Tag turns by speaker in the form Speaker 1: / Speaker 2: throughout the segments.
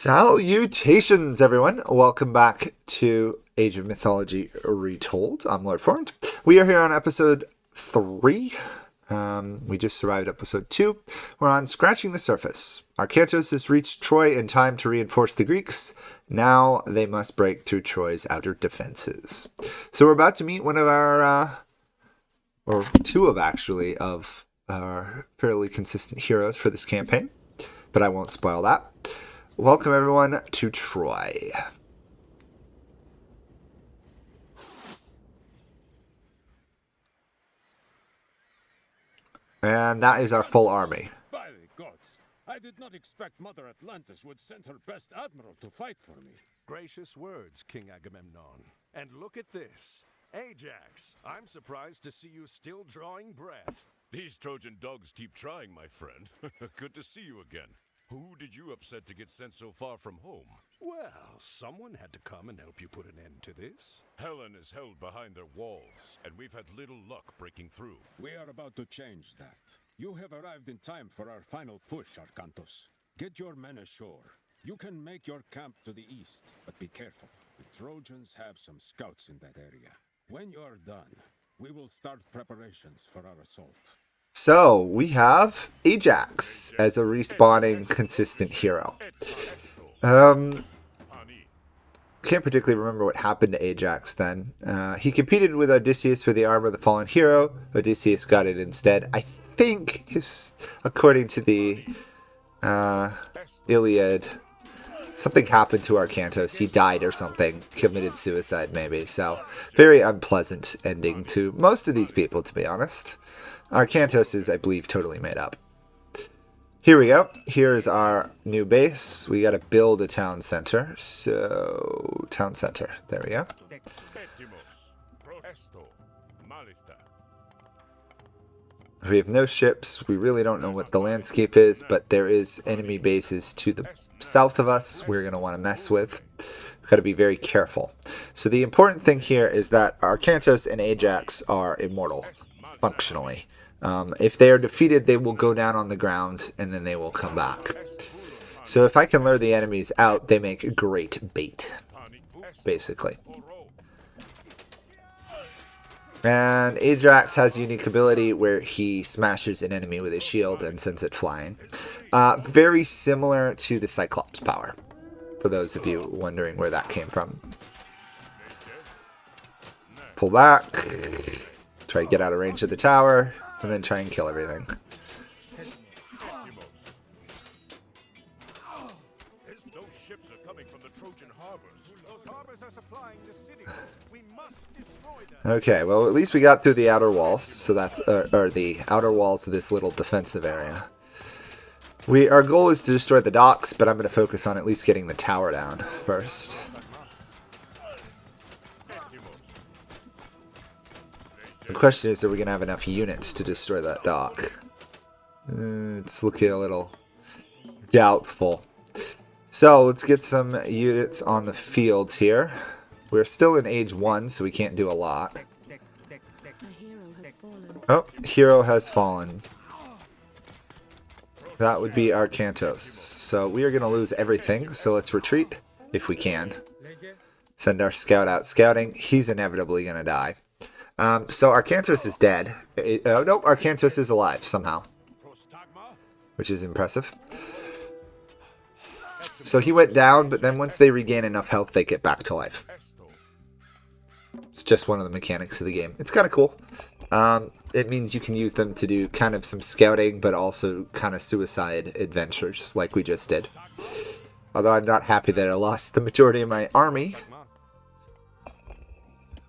Speaker 1: Salutations, everyone! Welcome back to Age of Mythology Retold. I'm Lord Forwind. We are here on episode 3. We just survived episode 2. We're on Scratching the Surface. Arkantos has reached Troy in time to reinforce the Greeks. Now they must break through Troy's outer defenses. So we're about to meet one of our, or two of actually, of our fairly consistent heroes for this campaign. But I won't spoil that. Welcome everyone to Troy. And that is our full army.
Speaker 2: By the gods, I did not expect Mother Atlantis would send her best admiral to fight for me.
Speaker 3: Gracious words, King Agamemnon. And look at this. Ajax, I'm surprised to see you still drawing breath.
Speaker 2: These Trojan dogs keep trying, my friend. Good to see you again. Who did you upset to get sent so far from home?
Speaker 3: Well, someone had to come and help you put an end to this.
Speaker 2: Helen is held behind their walls, and we've had little luck breaking through. We are about to change that. You have arrived in time for our final push, Arkantos. Get your men ashore. You can make your camp to the east, but be careful. The Trojans have some scouts in that area. When you're done, we will start preparations for our assault.
Speaker 1: So, we have Ajax as a respawning consistent hero. Can't particularly remember what happened to Ajax then. He competed with Odysseus for the armor of the fallen hero. Odysseus got it instead. I think, according to the Iliad, something happened to Arkantos. He died or something. Committed suicide maybe. So, very unpleasant ending to most of these people, to be honest. Arkantos is, I believe, totally made up. Here we go. Here's our new base. We got to build a town center. So, town center. There we go. We have no ships. We really don't know what the landscape is, but there is enemy bases to the south of us we're going to want to mess with. We've got to be very careful. So the important thing here is that Arkantos and Ajax are immortal, functionally. If they are defeated, they will go down on the ground, and then they will come back. So if I can lure the enemies out, they make great bait, basically. And Ajax has a unique ability where he smashes an enemy with his shield and sends it flying. Very similar to the Cyclops power, for those of you wondering where that came from. Pull back. Try to get out of range of the tower. And then try and kill everything.
Speaker 3: Those ships are coming from the Trojan harbors. Those harbors are supplying the city. We must destroy them.
Speaker 1: Okay, well at least we got through the outer walls, so that's or the outer walls of this little defensive area. Our goal is to destroy the docks, but I'm going to focus on at least getting the tower down first. The question is, are we going to have enough units to destroy that dock? It's looking a little doubtful. So, let's get some units on the field here. We're still in Age 1, so we can't do a lot. Oh, hero has fallen. That would be Arkantos. So, we are going to lose everything, so let's retreat if we can. Send our scout out scouting. He's inevitably going to die. So Arkantos is dead. Nope, Arkantos is alive somehow, which is impressive. So he went down, but then once they regain enough health, they get back to life. It's just one of the mechanics of the game. It's kind of cool. It means you can use them to do kind of some scouting, but also kind of suicide adventures like we just did. Although I'm not happy that I lost the majority of my army.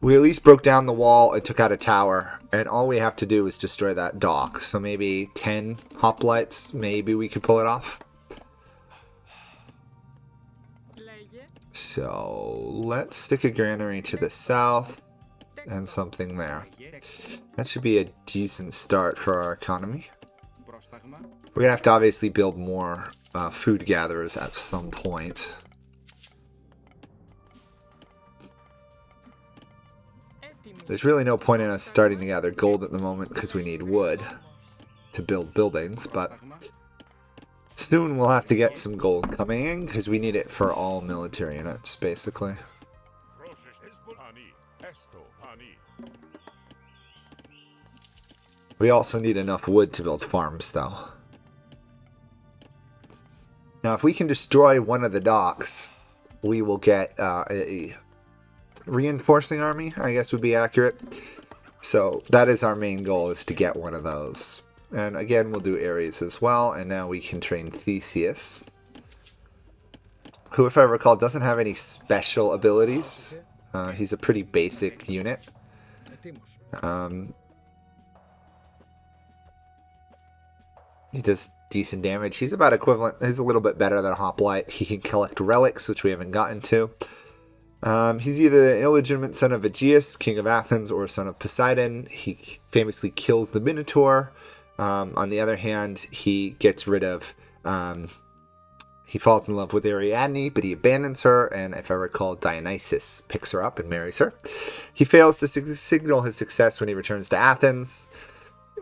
Speaker 1: We at least broke down the wall and took out a tower, and all we have to do is destroy that dock. So maybe 10 hoplites, maybe we could pull it off. So let's stick a granary to the south and something there. That should be a decent start for our economy. We're going to have to obviously build more food gatherers at some point. There's really no point in us starting to gather gold at the moment because we need wood to build buildings, but Soon we'll have to get some gold coming in because we need it for all military units, basically. We also need enough wood to build farms, though. Now, if we can destroy one of the docks, we will get a reinforcing army, I guess would be accurate. So that is our main goal, is to get one of those. And again, we'll do Ares as well. And now we can train Theseus, who, if I recall, doesn't have any special abilities. He's a pretty basic unit. He does decent damage. He's about equivalent. He's a little bit better than Hoplite. He can collect relics, which we haven't gotten to. He's either the illegitimate son of Aegeus, king of Athens, or son of Poseidon. He famously kills the Minotaur. On the other hand, he gets rid of... he falls in love with Ariadne, but he abandons her, and if I recall, Dionysus picks her up and marries her. He fails to signal his success when he returns to Athens.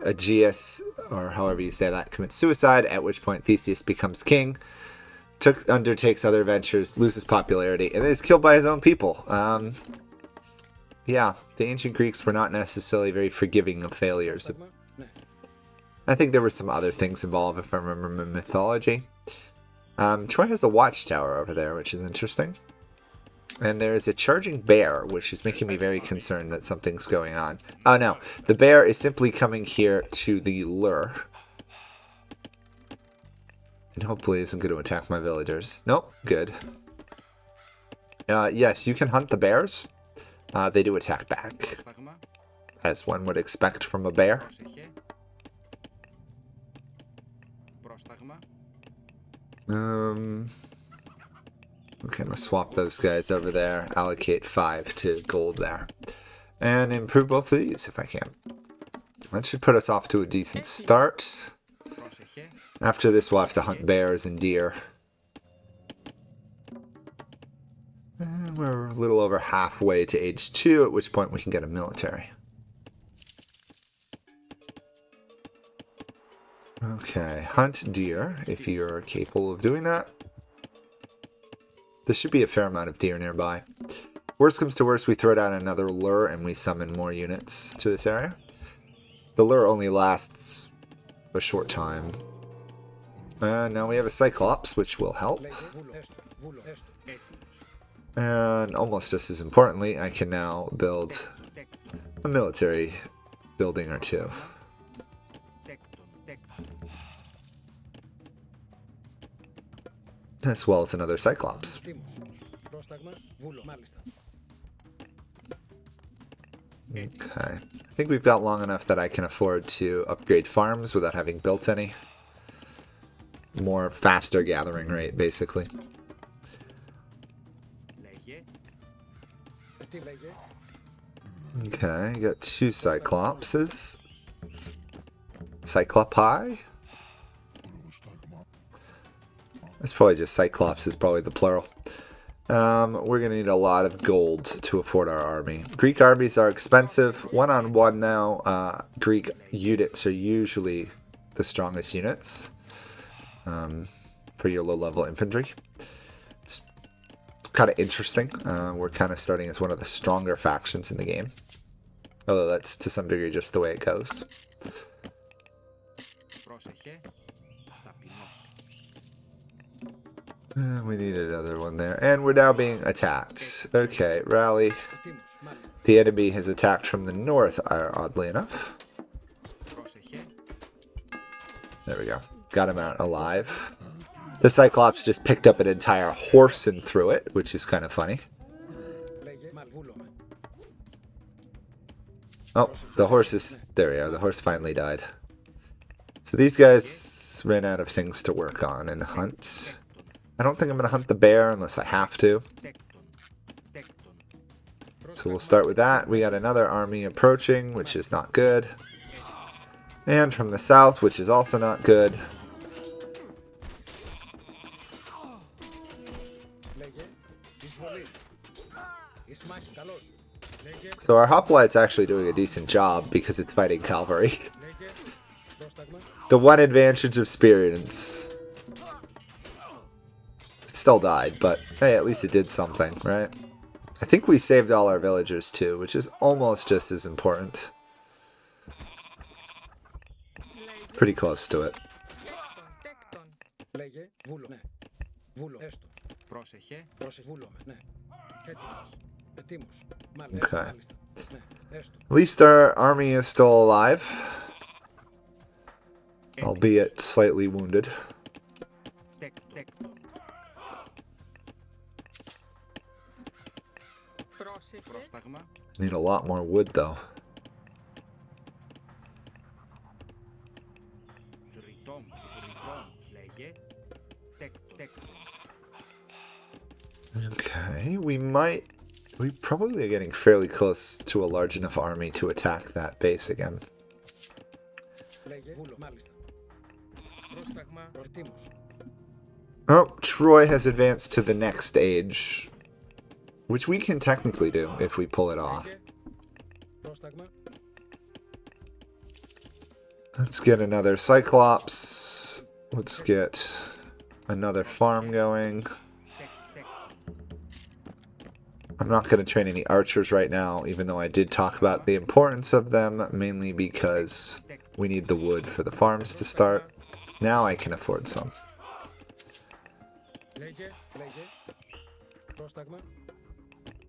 Speaker 1: Aegeus, or however you say that, commits suicide, at which point Theseus becomes king, undertakes other adventures, loses popularity, and is killed by his own people. Yeah, the ancient Greeks were not necessarily very forgiving of failures. I think there were some other things involved, if I remember my mythology. Troy has a watchtower over there, which is interesting. And there is a charging bear, which is making me very concerned that something's going on. Oh no, the bear is simply coming here to the lure. And hopefully isn't going to attack my villagers. Nope, good. Yes, you can hunt the bears. They do attack back, as one would expect from a bear. Okay, I'm going to swap those guys over there, allocate 5 to gold there, and improve both of these if I can. That should put us off to a decent start. After this, we'll have to hunt bears and deer. And we're a little over halfway to age 2, at which point we can get a military. Okay, hunt deer if you're capable of doing that. There should be a fair amount of deer nearby. Worst comes to worst, we throw down another lure and we summon more units to this area. The lure only lasts a short time. Now we have a Cyclops, which will help. And almost just as importantly, I can now build a military building or two. As well as another Cyclops. Okay, I think we've got long enough that I can afford to upgrade farms without having built any. More faster gathering rate, basically. Okay, got 2 Cyclopses. Cyclopi? It's probably just Cyclops is probably the plural. We're going to need a lot of gold to afford our army. Greek armies are expensive. One-on-one now, Greek units are usually the strongest units for your low-level infantry. It's kind of interesting. We're kind of starting as one of the stronger factions in the game. Although that's to some degree just the way it goes. We need another one there. And we're now being attacked. Okay, rally. The enemy has attacked from the north, oddly enough. There we go. Got him out alive. The Cyclops just picked up an entire horse and threw it, which is kind of funny. Oh, the horse is... There we go. The horse finally died. So these guys ran out of things to work on and hunt. I don't think I'm going to hunt the bear unless I have to. So we'll start with that. We got another army approaching, which is not good. And from the south, which is also not good. So our hoplite's actually doing a decent job because it's fighting cavalry. The one advantage of experience. It still died, but hey, at least it did something, right? I think we saved all our villagers too, which is almost just as important. Pretty close to it. Okay. At least our army is still alive, albeit slightly wounded. Need a lot more wood though. Okay, we probably are getting fairly close to a large enough army to attack that base again. Oh, Troy has advanced to the next stage, which we can technically do if we pull it off. Let's get another Cyclops. Let's get another farm going. I'm not going to train any archers right now, even though I did talk about the importance of them, mainly because we need the wood for the farms to start. Now I can afford some.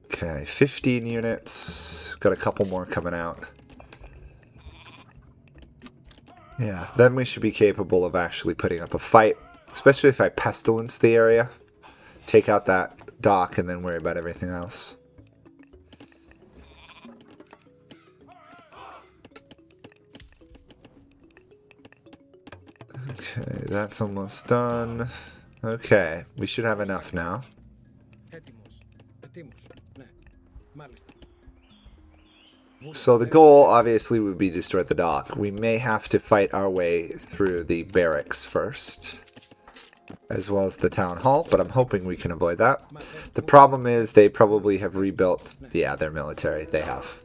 Speaker 1: Okay, 15 units. Got a couple more coming out. Yeah, then we should be capable of actually putting up a fight, especially if I pestilence the area. Take out that dock and then worry about everything else. Okay, that's almost done. Okay, we should have enough now. So the goal obviously would be to destroy the dock. We may have to fight our way through the barracks first, as well as the town hall, but I'm hoping we can avoid that. The problem is they probably have rebuilt, yeah, their military. They have.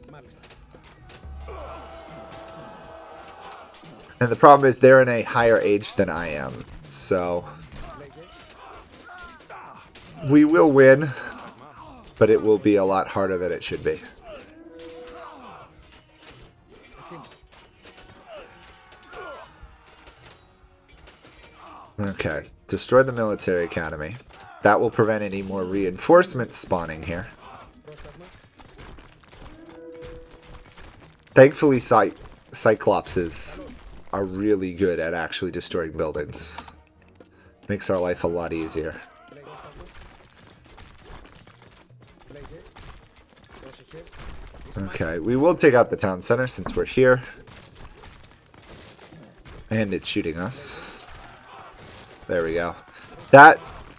Speaker 1: And the problem is they're in a higher age than I am, so we will win, but it will be a lot harder than it should be. Okay, destroy the military academy. That will prevent any more reinforcements spawning here. Thankfully, Cyclopses are really good at actually destroying buildings. Makes our life a lot easier. Okay, we will take out the town center since we're here. And it's shooting us. There we go.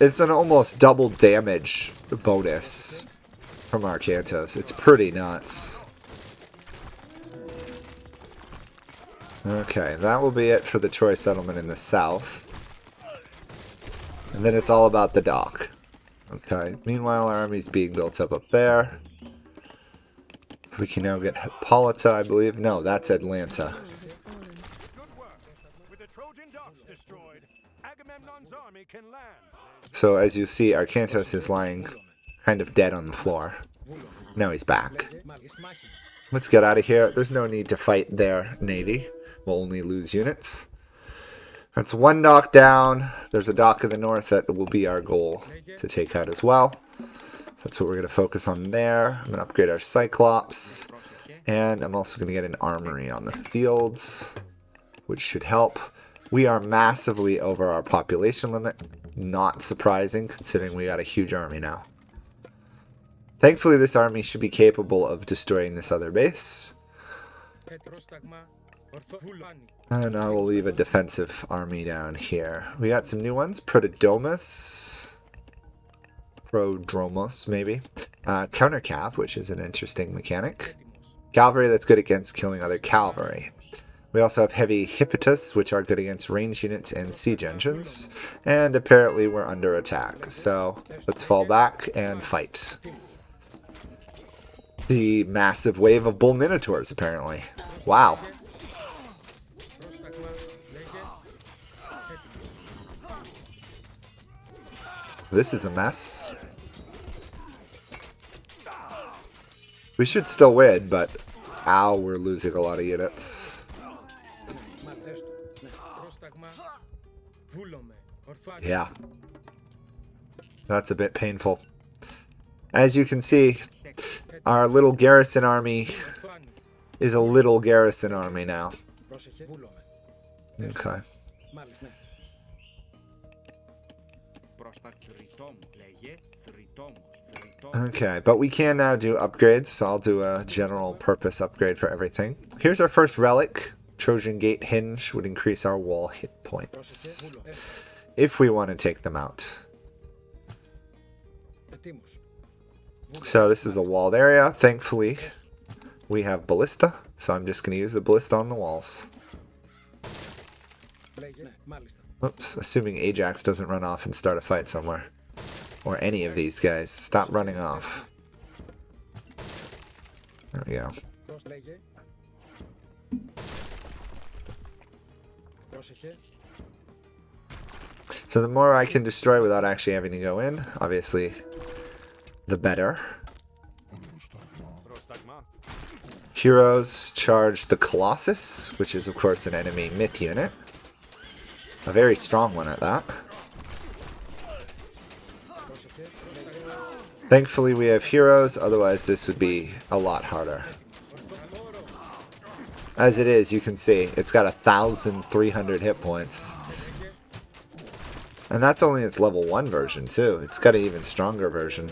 Speaker 1: It's an almost double damage bonus from Arkantos. It's pretty nuts. Okay, that will be it for the Troy settlement in the south. And then it's all about the dock. Okay, meanwhile our army's being built up there. We can now get Hippolyta, I believe. No, that's Atlanta. So as you see, Arkantos is lying kind of dead on the floor. Now he's back. Let's get out of here. There's no need to fight their navy. We'll only lose units. That's one dock down. There's a dock in the north that will be our goal to take out as well. That's what we're going to focus on there. I'm going to upgrade our Cyclops. And I'm also going to get an armory on the fields, which should help. We are massively over our population limit. Not surprising, considering we got a huge army now. Thankfully, this army should be capable of destroying this other base. And I will leave a defensive army down here. We got some new ones. Prodromos, maybe. Counter cav, which is an interesting mechanic. Cavalry that's good against killing other cavalry. We also have heavy hippotas, which are good against range units and siege engines. And apparently we're under attack. So let's fall back and fight. The massive wave of bull minotaurs, apparently. Wow. This is a mess. We should still win, but ow, we're losing a lot of units. Yeah. That's a bit painful. As you can see, our little garrison army is a little garrison army now. Okay. Okay, but we can now do upgrades, so I'll do a general purpose upgrade for everything. Here's our first relic. Trojan Gate Hinge would increase our wall hit points if we want to take them out. So this is a walled area. Thankfully, we have ballista, so I'm just going to use the ballista on the walls. Oops, assuming Ajax doesn't run off and start a fight somewhere. Or any of these guys. Stop running off. There we go. So the more I can destroy without actually having to go in, obviously, the better. Heroes charge the Colossus, which is of course an enemy myth unit. A very strong one at that. Thankfully we have heroes, otherwise this would be a lot harder. As it is, you can see, it's got 1,300 hit points. And that's only its level 1 version too. It's got an even stronger version.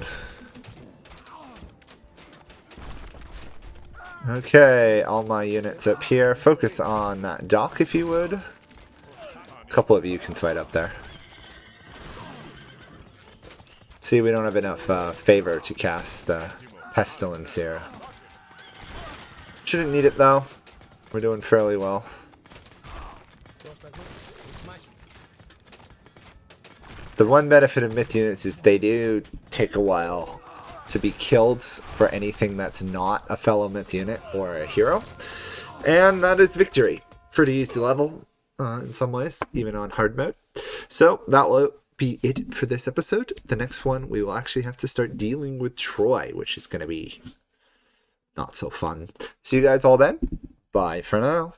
Speaker 1: Okay, all my units up here. Focus on that dock if you would. A couple of you can fight up there. See, we don't have enough favor to cast Pestilence here. Shouldn't need it though. We're doing fairly well. The one benefit of myth units is they do take a while to be killed for anything that's not a fellow myth unit or a hero. And that is victory. Pretty easy level in some ways, even on hard mode. So that will be it for this episode. The next one, we will actually have to start dealing with Troy, which is going to be not so fun. See you guys all then. Bye for now.